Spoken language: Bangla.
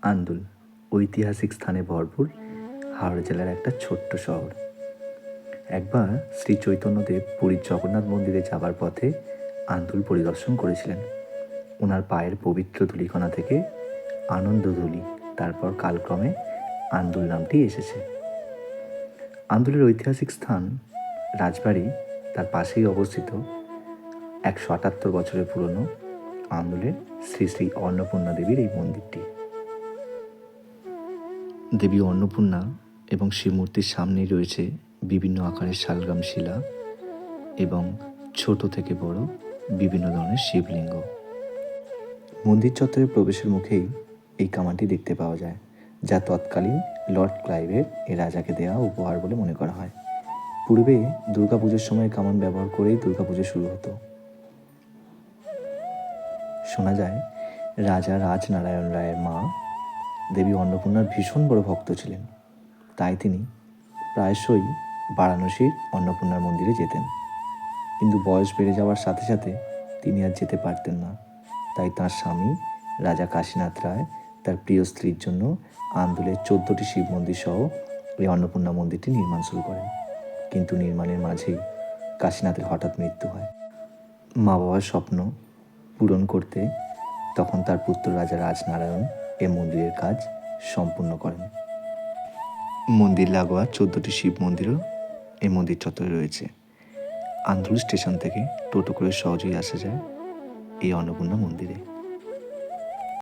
আন্দুল ঐতিহাসিক স্থানে ভরপুর হাওড়া জেলার একটা ছোট্ট শহর। একবার শ্রী চৈতন্যদেব পুরীর জগন্নাথ মন্দিরে যাবার পথে আন্দুল পরিদর্শন করেছিলেন। ওনার পায়ের পবিত্র ধূলিকণা থেকে আনন্দধূলি, তারপর কালক্রমে আন্দুল নামটি এসেছে। আন্দুলের ঐতিহাসিক স্থান রাজবাড়ি, তার পাশেই অবস্থিত 178 বছরের পুরনো আন্দুলের শ্রী শ্রী অন্নপূর্ণা দেবীর এই মন্দিরটি। দেবী অন্নপূর্ণা এবং শিবমূর্তির সামনেই রয়েছে বিভিন্ন আকারের শালগ্রাম শিলা এবং ছোট থেকে বড় বিভিন্ন ধরনের শিবলিঙ্গ। মন্দির চত্বরে প্রবেশের মুখেই এই কামানটি দেখতে পাওয়া যায়, যা তৎকালীন লর্ড ক্লাইভের এ রাজাকে দেওয়া উপহার বলে মনে করা হয়। পূর্বে দুর্গাপুজোর সময় কামান ব্যবহার করেই দুর্গাপুজো শুরু হতো। শোনা যায় রাজা রাজনারায়ণ রায়ের মা দেবী অন্নপূর্ণার ভীষণ বড় ভক্ত ছিলেন, তাই তিনি প্রায়শই বারাণসীর অন্নপূর্ণার মন্দিরে যেতেন। কিন্তু বয়স বেড়ে যাওয়ার সাথে সাথে তিনি আর যেতে পারতেন না, তাই তাঁর স্বামী রাজা কাশীনাথ রায় তার প্রিয় স্ত্রীর জন্য আন্দুলের 14টি শিব মন্দির সহ এই অন্নপূর্ণা মন্দিরটি নির্মাণ শুরু করেন। কিন্তু নির্মাণের মাঝেই কাশীনাথের হঠাৎ মৃত্যু হয়। মা বাবার স্বপ্ন পূরণ করতে তখন তার পুত্র রাজা রাজনারায়ণ এ মন্দিরের কাজ সম্পূর্ণ করেন। মন্দির লাগোয়া 14টি শিব মন্দিরও এই মন্দির চত্বরে রয়েছে। আন্দুল স্টেশন থেকে টোটো করে সহজেই আসা যায় এই অন্নপূর্ণা মন্দিরে।